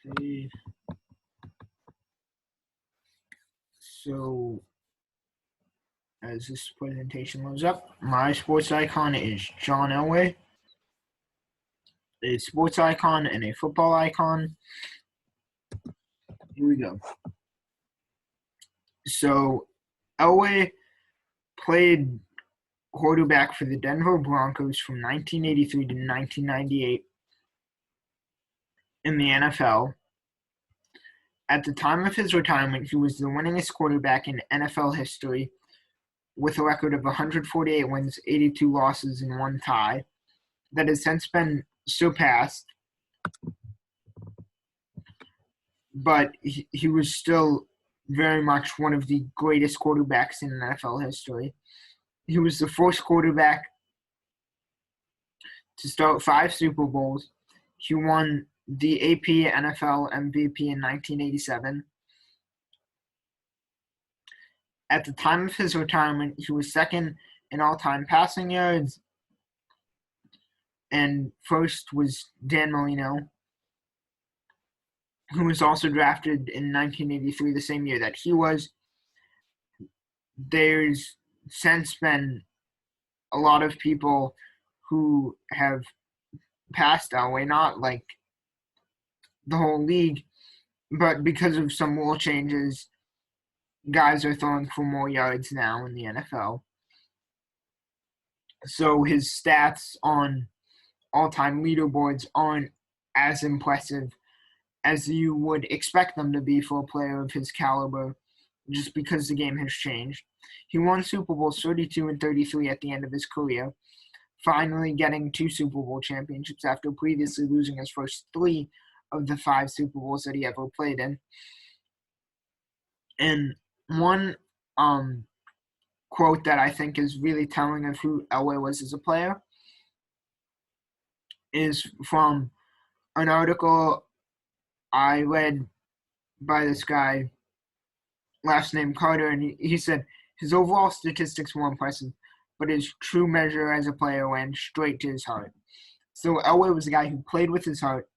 see. So, as this presentation loads up, my sports icon is John Elway, a sports icon and a football icon. Here we go. So, Elway played quarterback for the Denver Broncos from 1983 to 1998 in the NFL. At the time of his retirement, he was the winningest quarterback in NFL history with a record of 148 wins, 82 losses, and 1 tie. That has since been surpassed, but he was still very much one of the greatest quarterbacks in NFL history. He was the first quarterback to start 5 Super Bowls. He won the AP NFL MVP in 1987. At the time of his retirement, he was second in all-time passing yards, and first was Dan Marino, who was also drafted in 1983, the same year that he was. There's since been a lot of people who have passed Elway, not like the whole league, but because of some rule changes, guys are throwing for more yards now in the NFL. So his stats on all-time leaderboards aren't as impressive as you would expect them to be for a player of his caliber, just because the game has changed. He won Super Bowls 32 and 33 at the end of his career, finally getting 2 Super Bowl championships after previously losing his first 3 of the 5 Super Bowls that he ever played in. And one quote that I think is really telling of who Elway was as a player is from an article I read by this guy, last name Carter, and he said his overall statistics were impressive, but his true measure as a player went straight to his heart. So Elway was a guy who played with his heart.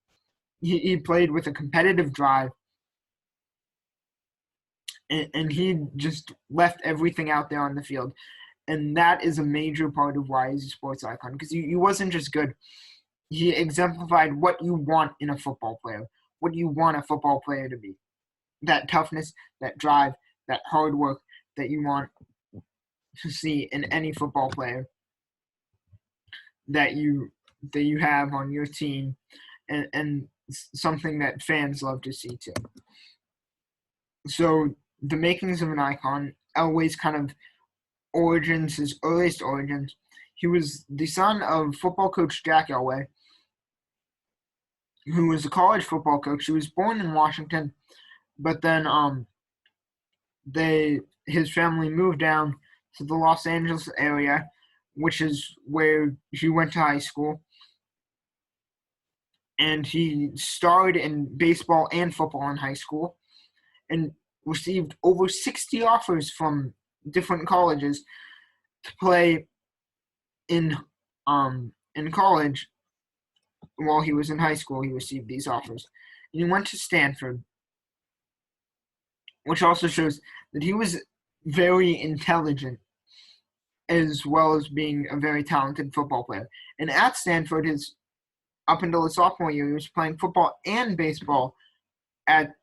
He played with a competitive drive, and he just left everything out there on the field. And that is a major part of why he's a sports icon, because he wasn't just good. He exemplified what you want in a football player, what you want a football player to be. That toughness, that drive, that hard work that you want to see in any football player that you have on your team, and something that fans love to see too. So the makings of an icon, Elway's kind of origins, his earliest origins. He was the son of football coach Jack Elway, who was a college football coach. He was born in Washington, but then his family moved down to the Los Angeles area, which is where he went to high school. And he starred in baseball and football in high school and received over 60 offers from different colleges to play in college. While he was in high school, he received these offers. And he went to Stanford, which also shows that he was very intelligent as well as being a very talented football player. And at Stanford, up until his sophomore year, he was playing football and baseball at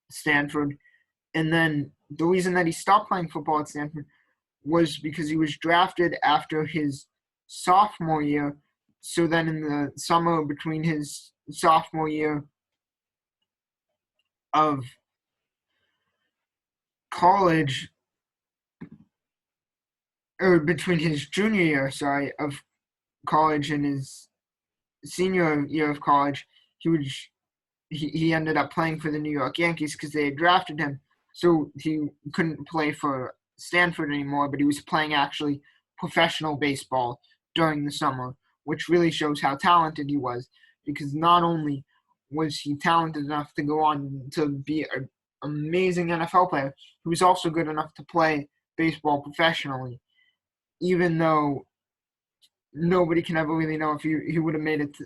Stanford. And then the reason that he stopped playing football at Stanford was because he was drafted after his sophomore year. So then in the summer between his sophomore year of college, or between his junior year, of college and his senior year of college, he ended up playing for the New York Yankees because they had drafted him. So he couldn't play for Stanford anymore, but he was playing actually professional baseball during the summer, which really shows how talented he was, because not only was he talented enough to go on to be an amazing NFL player, he was also good enough to play baseball professionally, even though nobody can ever really know if he would have made it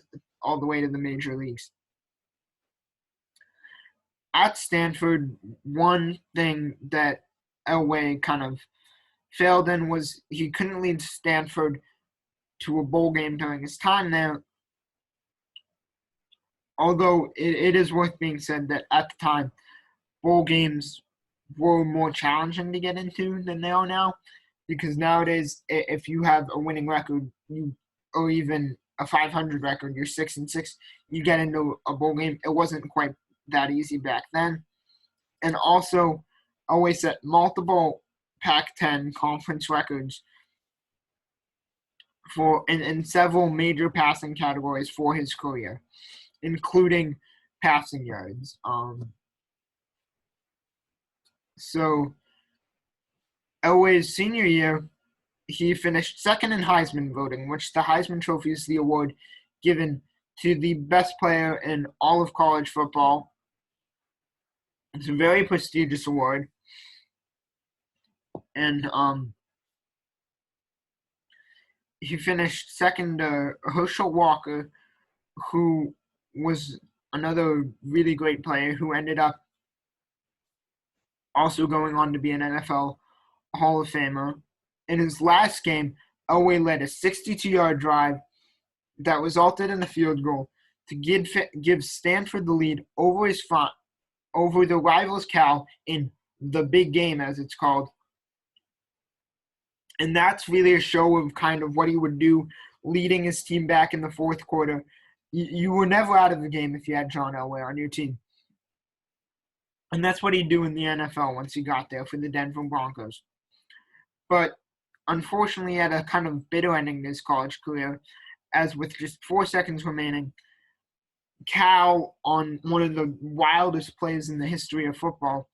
all the way to the major leagues. at Stanford, one thing that Elway kind of failed in was he couldn't lead Stanford to a bowl game during his time there. Although it is worth being said that at the time, bowl games were more challenging to get into than they are now, because nowadays, if you have a winning record, or even a 500 record, you're 6-6, you get into a bowl game. It wasn't quite that easy back then, and also always set multiple Pac-10 conference records in several major passing categories for his career, including passing yards. So Elway's senior year, he finished second in Heisman voting, which the Heisman Trophy is the award given to the best player in all of college football. It's a very prestigious award. And he finished second to Herschel Walker, who was another really great player who ended up also going on to be an NFL Hall of Famer. In his last game, Elway led a 62-yard drive that resulted in a field goal to give Stanford the lead over the rivals Cal in the big game, as it's called. And that's really a show of kind of what he would do, leading his team back in the fourth quarter. You were never out of the game if you had John Elway on your team. And that's what he'd do in the NFL once he got there for the Denver Broncos. But unfortunately, he had a kind of bitter ending to his college career, as with just 4 seconds remaining, Cal, on one of the wildest plays in the history of football,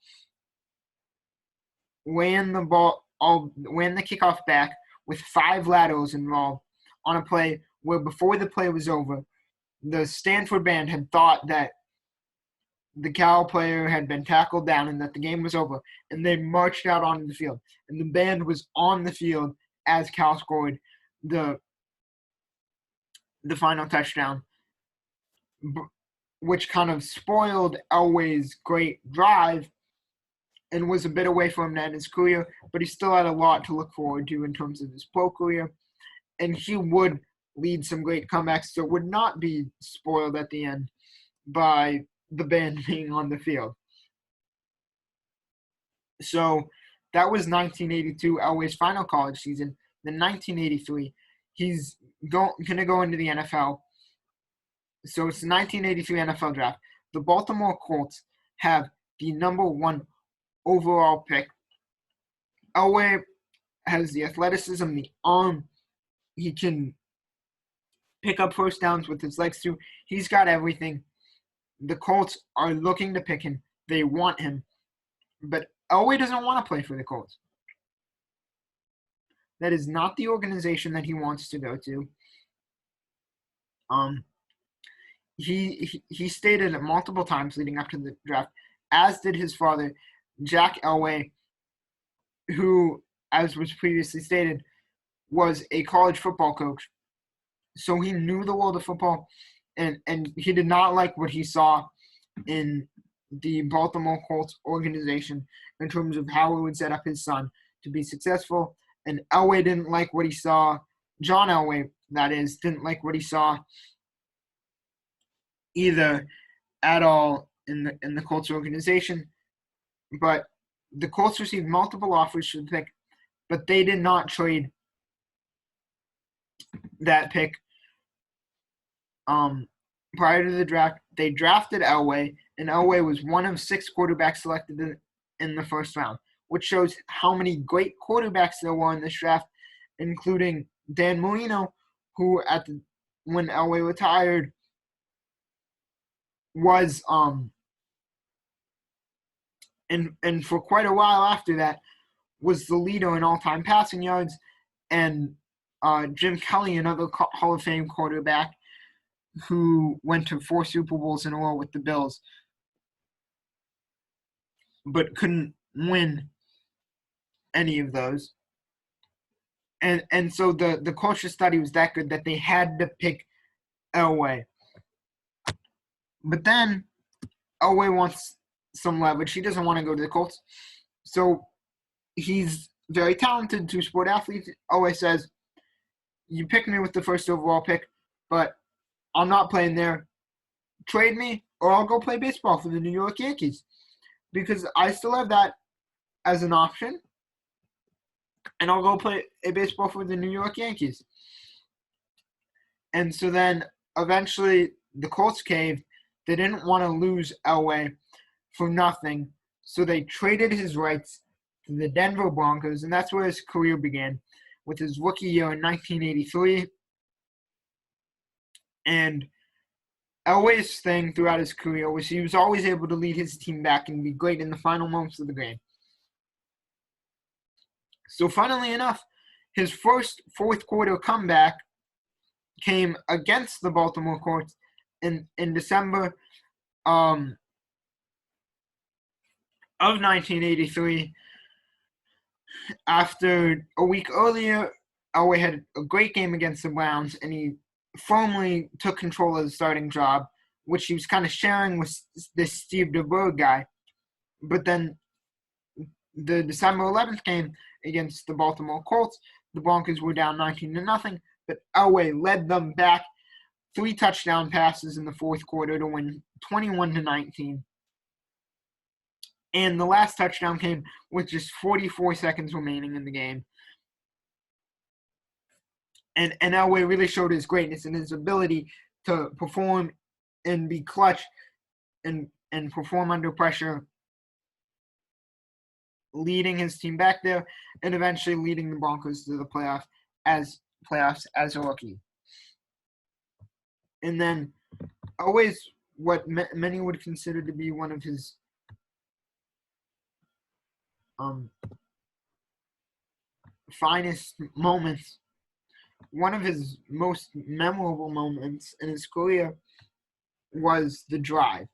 ran the kickoff back with 5 laterals involved on a play where before the play was over, the Stanford band had thought that the Cal player had been tackled down and that the game was over, and they marched out onto the field. And the band was on the field as Cal scored the final touchdown, which kind of spoiled Elway's great drive and was a bit away from him to end his career, but he still had a lot to look forward to in terms of his pro career. And he would lead some great comebacks, so would not be spoiled at the end by the band being on the field. So that was 1982, Elway's final college season. Then 1983, he's going to go into the NFL. So it's the 1983 NFL draft. The Baltimore Colts have the number 1 overall pick. Elway has the athleticism, the arm. He can pick up first downs with his legs too. He's got everything. The Colts are looking to pick him. They want him. But Elway doesn't want to play for the Colts. That is not the organization that he wants to go to. He stated it multiple times leading up to the draft, as did his father, Jack Elway, who, as was previously stated, was a college football coach. So he knew the world of football, and he did not like what he saw in the Baltimore Colts organization in terms of how it would set up his son to be successful. And Elway didn't like what he saw. John Elway, that is, didn't like what he saw either at all in the Colts organization. But the Colts received multiple offers for the pick, but they did not trade that pick. Prior to the draft, they drafted Elway, and Elway was one of 6 quarterbacks selected in the first round, which shows how many great quarterbacks there were in this draft, including Dan Marino, who when Elway retired was and for quite a while after that was the leader in all-time passing yards, and Jim Kelly, another Hall of Fame quarterback who went to 4 Super Bowls in a row with the Bills, but couldn't win any of those. And so the culture study was that good that they had to pick Elway. But then Elway wants some leverage. He doesn't want to go to the Colts. So he's very talented, two-sport athlete. Always says, you pick me with the first overall pick, but I'm not playing there. Trade me, or I'll go play baseball for the New York Yankees, because I still have that as an option, and I'll go play a baseball for the New York Yankees. And so then eventually the Colts caved. They didn't want to lose Elway for nothing, so they traded his rights to the Denver Broncos, and that's where his career began, with his rookie year in 1983. And Elway's thing throughout his career was he was always able to lead his team back and be great in the final moments of the game. So funnily enough, his first fourth quarter comeback came against the Baltimore Colts in December of 1983. After a week earlier, Elway had a great game against the Browns, and he firmly took control of the starting job, which he was kind of sharing with this Steve DeBerg guy. But then the December 11th game against the Baltimore Colts, the Broncos were down 19-0, but Elway led them back 3 touchdown passes in the fourth quarter to win 21-19. And the last touchdown came with just 44 seconds remaining in the game. And Elway really showed his greatness and his ability to perform and be clutch and perform under pressure, leading his team back there and eventually leading the Broncos to the playoffs as a rookie. And then always what many would consider to be one of his finest moments, one of his most memorable moments in his career was the drive.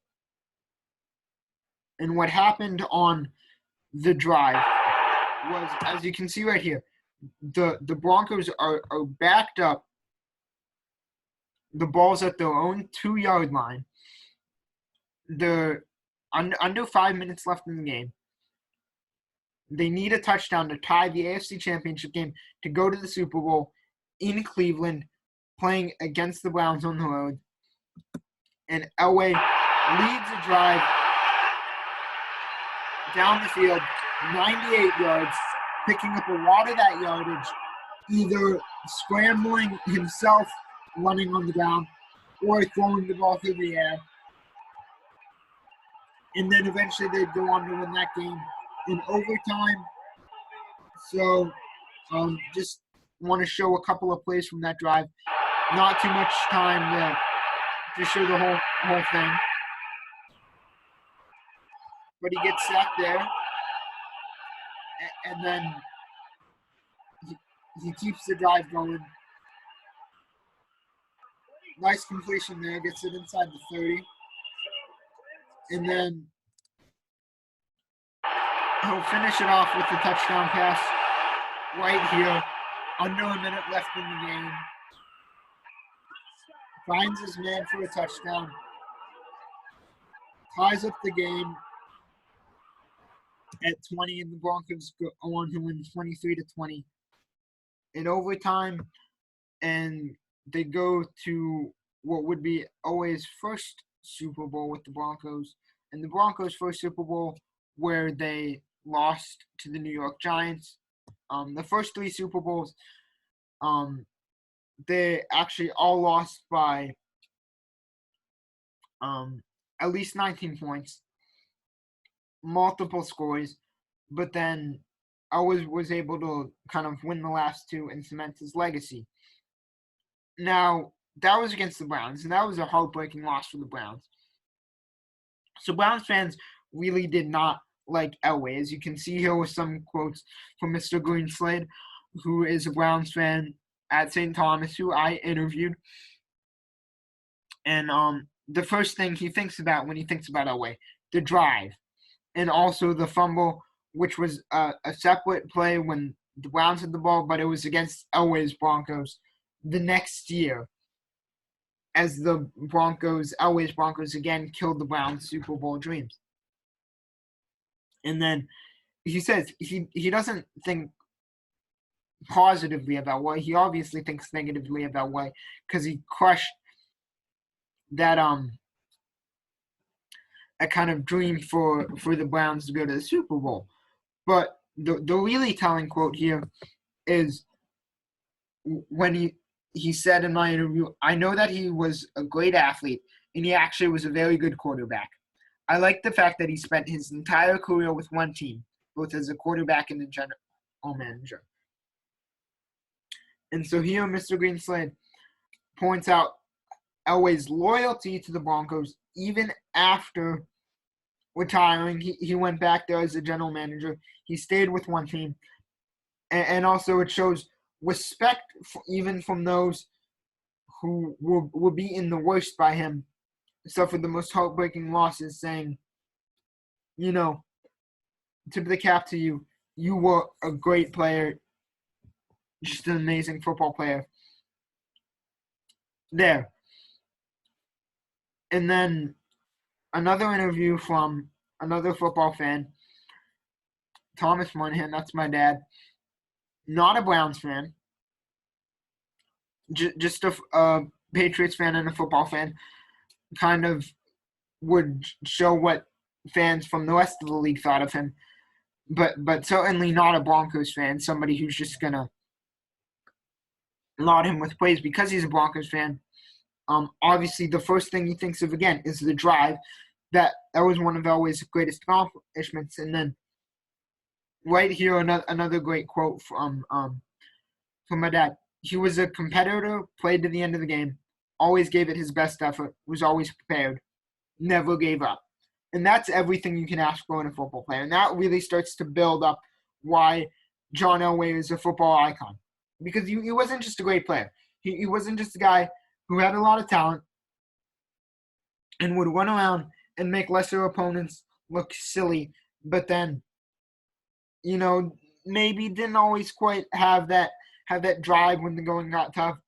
And what happened on the drive was, as you can see right here, the Broncos are backed up. The ball's at their own 2-yard line. They're under 5 minutes left in the game. They need a touchdown to tie the AFC Championship game to go to the Super Bowl in Cleveland, playing against the Browns on the road. And Elway leads a drive down the field, 98 yards, picking up a lot of that yardage, either scrambling himself, running on the ground, or throwing the ball through the air. And then eventually they'd go on to win that game in overtime. So just want to show a couple of plays from that drive. Not too much time to show the whole thing. But he gets sacked there. And then he keeps the drive going. Nice completion there. Gets it inside the 30. And then he'll finish it off with a touchdown pass right here. Under a minute left in the game. Finds his man for a touchdown. Ties up the game at 20, and the Broncos go on to win 23-20 in overtime. And they go to what would be always first Super Bowl with the Broncos. And the Broncos' first Super Bowl where they lost to the New York Giants. The first 3 Super Bowls, they actually all lost by at least 19 points, multiple scores, but then I was able to kind of win the last 2 and cement his legacy. Now, that was against the Browns, and that was a heartbreaking loss for the Browns. So Browns fans really did not like Elway. As you can see here with some quotes from Mr. Greenslade, who is a Browns fan at St. Thomas, who I interviewed. And the first thing he thinks about when he thinks about Elway, the drive, and also the fumble, which was a separate play when the Browns had the ball, but it was against Elway's Broncos the next year, as the Elway's Broncos again killed the Browns' Super Bowl dreams. And then he says he doesn't think positively about Elway. He obviously thinks negatively about Elway because he crushed that a kind of dream for the Browns to go to the Super Bowl. But the really telling quote here is when he said in my interview, I know that he was a great athlete and he actually was a very good quarterback. I like the fact that he spent his entire career with one team, both as a quarterback and a general manager. And so here Mr. Greenslade points out Elway's loyalty to the Broncos even after retiring. He went back there as a general manager. He stayed with one team. And also it shows respect even from those who were beaten the worst by him, suffered the most heartbreaking losses, saying, you know, tip of the cap to you. You were a great player, just an amazing football player. There. And then another interview from another football fan, Thomas Monahan, that's my dad, not a Browns fan, just a Patriots fan and a football fan, kind of would show what fans from the rest of the league thought of him, but certainly not a Broncos fan, somebody who's just going to laud him with praise because he's a Broncos fan. Obviously, the first thing he thinks of again is the drive. That was one of Elway's greatest accomplishments. And then right here, another great quote from my dad. He was a competitor, played to the end of the game, always gave it his best effort, was always prepared, never gave up. And that's everything you can ask for in a football player. And that really starts to build up why John Elway is a football icon. Because he wasn't just a great player. He wasn't just a guy who had a lot of talent and would run around and make lesser opponents look silly, but then, maybe didn't always quite have that drive when the going got tough.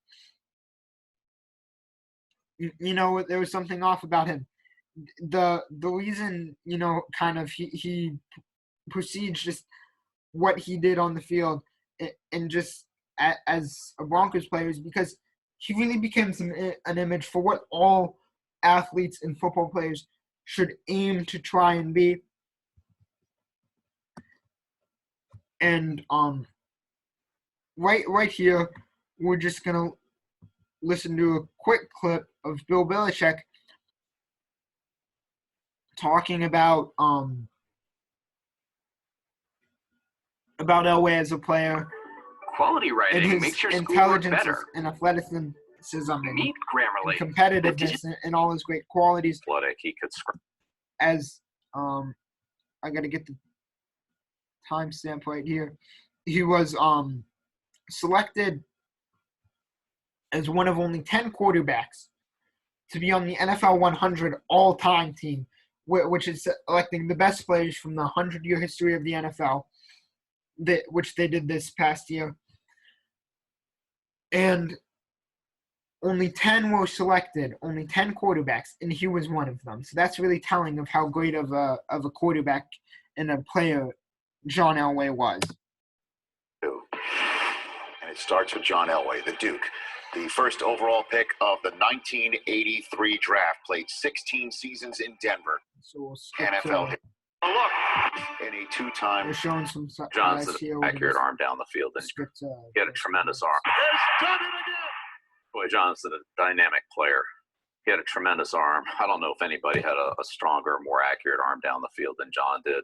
There was something off about him. The reason, kind of he proceeds just what he did on the field and just as a Broncos player is because he really became an image for what all athletes and football players should aim to try and be. And right here, we're just gonna listen to a quick clip of Bill Belichick talking about Elway as a player. Quality writing makes your schoolwork better. And athleticism Meet Grammarly. And competitiveness and all his great qualities. Athletic, he could as I gotta get the timestamp right here. He was selected as one of only 10 quarterbacks to be on the NFL 100 all-time team, which is selecting the best players from the 100-year history of the NFL, which they did this past year. And only 10 were selected, only 10 quarterbacks, and he was one of them. So that's really telling of how great of a quarterback and a player John Elway was. And it starts with John Elway, the Duke. The first overall pick of the 1983 draft, played 16 seasons in Denver. So we'll NFL hit. look. And a two-time. We're showing some John's an accurate arm down the field, and he had a tremendous arm. Has done it again. Boy, John's a dynamic player. He had a tremendous arm. I don't know if anybody had a stronger, more accurate arm down the field than John did.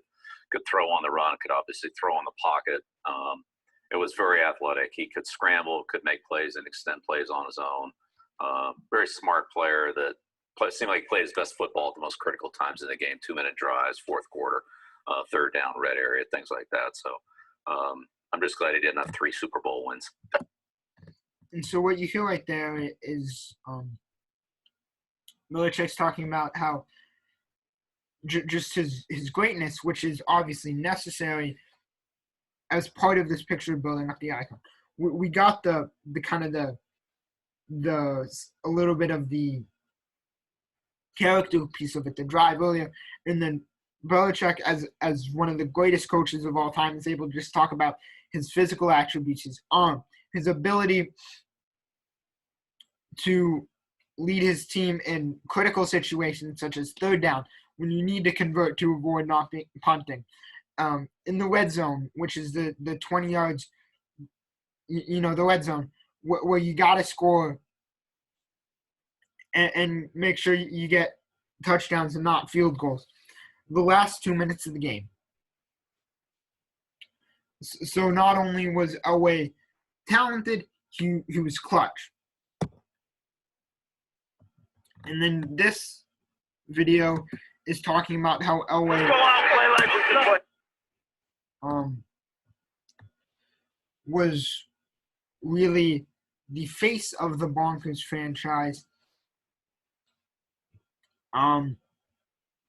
Could throw on the run, could obviously throw in the pocket. It was very athletic. He could scramble, could make plays and extend plays on his own. Very smart player that seemed like he played his best football at the most critical times in the game, 2-minute drives, fourth quarter, third down, red area, things like that. So I'm just glad he didn't have 3 Super Bowl wins. And so what you hear right there is Belichick's talking about how just his greatness, which is obviously necessary as part of this picture of building up the icon. We got the kind of the a little bit of the character piece of it, the drive earlier, and then Belichick, as one of the greatest coaches of all time, is able to just talk about his physical attributes, his arm, his ability to lead his team in critical situations such as third down, when you need to convert to avoid not punting, in the red zone, which is the 20 yards, the red zone, where you got to score and make sure you get touchdowns and not field goals. The last 2 minutes of the game. So not only was Elway talented, he was clutch. And then this video is talking about how Elway was really the face of the Broncos franchise.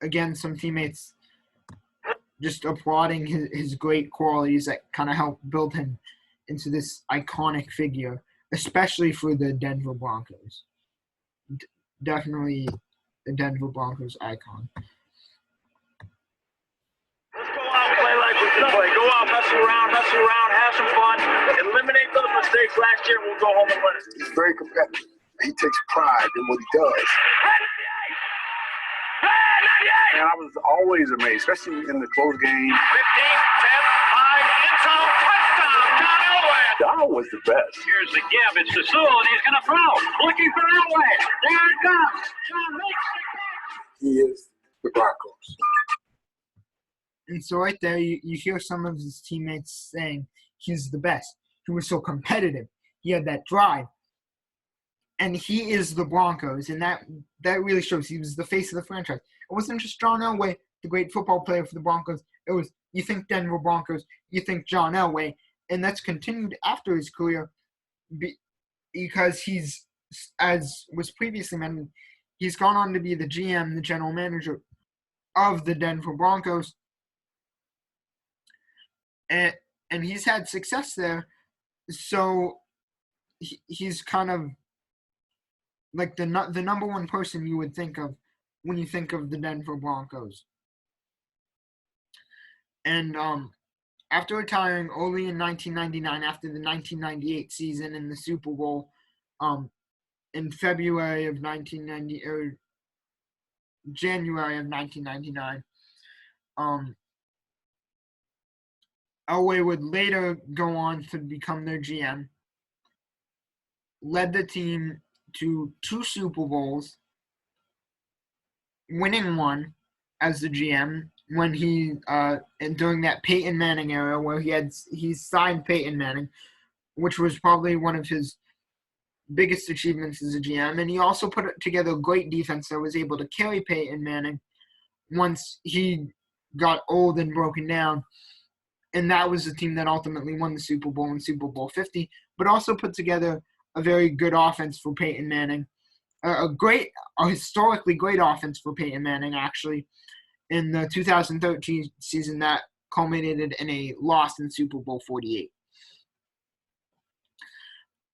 Again, some teammates just applauding his great qualities that kind of helped build him into this iconic figure, especially for the Denver Broncos. Definitely the Denver Broncos icon. Let's go out and play like we can play. Go out, hustle around, have some fun, eliminate those mistakes last year, and we'll go home and win it. He's very competitive. He takes pride in what he does. And I was always amazed, especially in the close game. 15, 10, 5, end zone, touchdown, John Elway. John was the best. Here's the give. It's to Sewell, and he's going to throw. Looking for Elway. There it comes. John makes it. He is the Broncos. And so right there, you hear some of his teammates saying he's the best. He was so competitive. He had that drive. And he is the Broncos, and that really shows he was the face of the franchise. It wasn't just John Elway, the great football player for the Broncos. It was, you think Denver Broncos, you think John Elway, and that's continued after his career because he's, as was previously mentioned, he's gone on to be the GM, the general manager of the Denver Broncos, and he's had success there. So he's kind of like the number one person you would think of when you think of the Denver Broncos. And after retiring early in 1999, after the 1998 season in the Super Bowl, in February of 1990 or January of 1999, Elway would later go on to become their GM, led the team to 2 Super Bowls, winning one as the GM when he and during that Peyton Manning era where he signed Peyton Manning, which was probably one of his biggest achievements as a GM. And he also put together a great defense that was able to carry Peyton Manning once he got old and broken down. And that was the team that ultimately won the Super Bowl in Super Bowl 50, but also put together a very good offense for Peyton Manning, a historically great offense for Peyton Manning, actually, in the 2013 season that culminated in a loss in Super Bowl 48.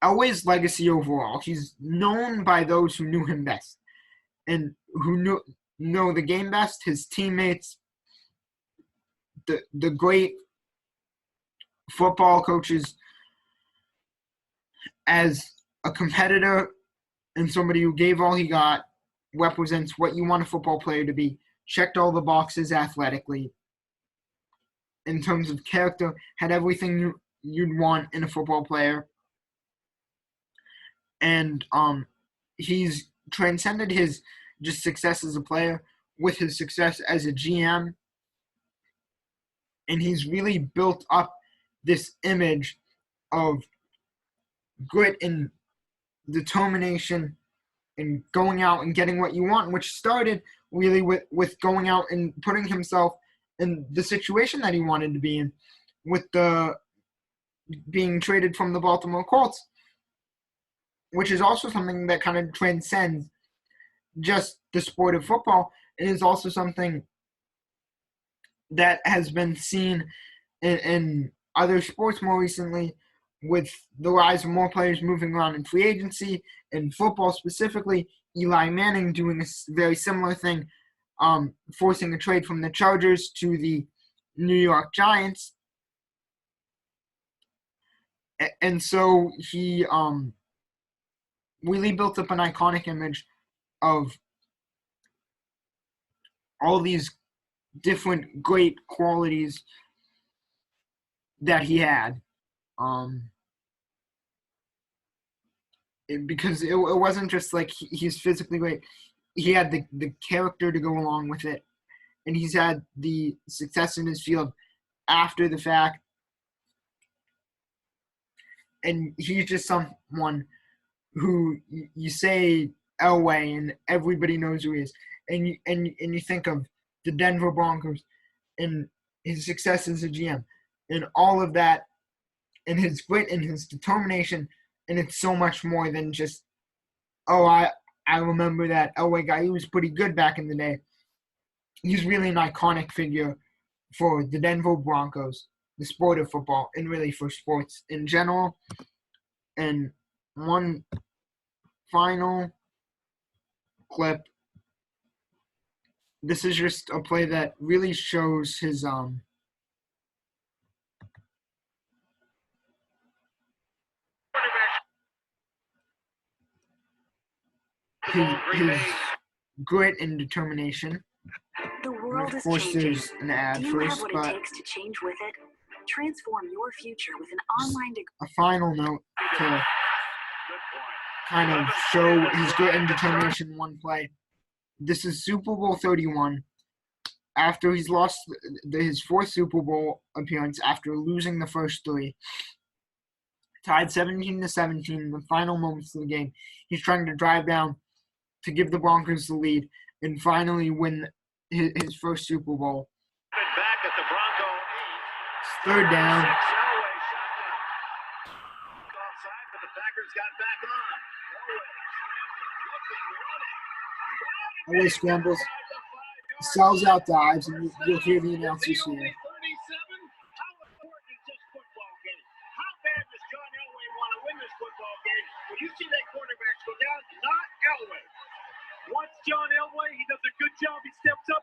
Elway's legacy overall, he's known by those who knew him best and who know the game best, his teammates, the great football coaches. As a competitor and somebody who gave all he got, represents what you want a football player to be, checked all the boxes athletically, in terms of character, had everything you'd want in a football player. And he's transcended his just success as a player with his success as a GM. And he's really built up this image of grit and determination and going out and getting what you want, which started really with going out and putting himself in the situation that he wanted to be in, with the being traded from the Baltimore Colts, which is also something that kind of transcends just the sport of football. It is also something that has been seen in other sports more recently, with the rise of more players moving around in free agency, in football specifically. Eli Manning doing a very similar thing forcing a trade from the Chargers to the New York Giants. And so he really built up an iconic image of all these different great qualities that he had. Because it wasn't just like he's physically great. He had the character to go along with it. And he's had the success in his field after the fact. And he's just someone who you say Elway and everybody knows who he is. And you think of the Denver Broncos and his success as a GM and all of that and his grit and his determination. And it's so much more than just, I remember that Elway guy. He was pretty good back in the day. He's really an iconic figure for the Denver Broncos, the sport of football, and really for sports in general. And one final clip. This is just a play that really shows his his grit and determination. The world Of course, is changing. there's an ad Do you first, have what but it takes to change with it? Transform your future with an online degree. a final note to kind of show his grit and determination in one play. This is Super Bowl 31. After he's lost his fourth Super Bowl appearance after losing the first three, tied 17-17 in the final moments of the game, he's trying to drive down to give the Broncos the lead and finally win his first Super Bowl. Back at the Bronco 8. Third down. Offside, but the Packers got back on. Elway scrambles, sells out dives, and you'll hear the announcers here. 37. How important is this football game? How bad does John Elway want to win this football game? When you see that quarterbacks go down, not Elway. Once John Elway, he does a good job. He steps up.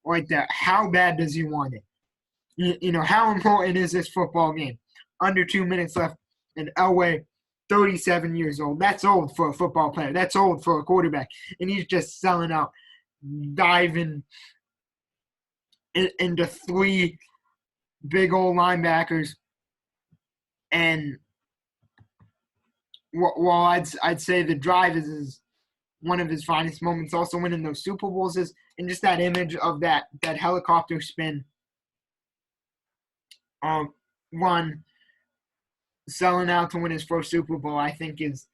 Right there. How bad does he want it? You know, how important is this football game? Under 2 minutes left, and Elway, 37 years old. That's old for a football player. That's old for a quarterback. And he's just selling out, diving into three big old linebackers. And while I'd say the drive is one of his finest moments, also winning those Super Bowls is, and just that image of that helicopter spin run, selling out to win his first Super Bowl, I think is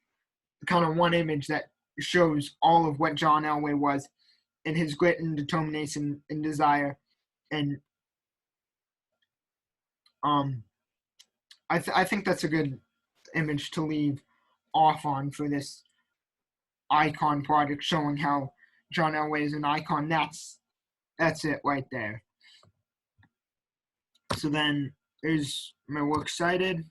kind of one image that shows all of what John Elway was and his grit and determination and desire. And I think that's a good image to leave off on for this icon project, showing how John Elway is an icon. That's it right there. So then there's my works cited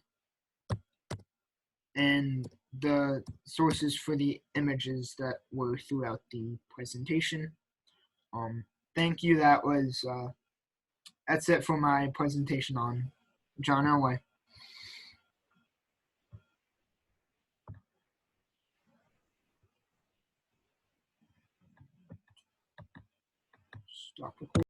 and the sources for the images that were throughout the presentation. Thank you. That's it for my presentation on John Elway. Stop recording.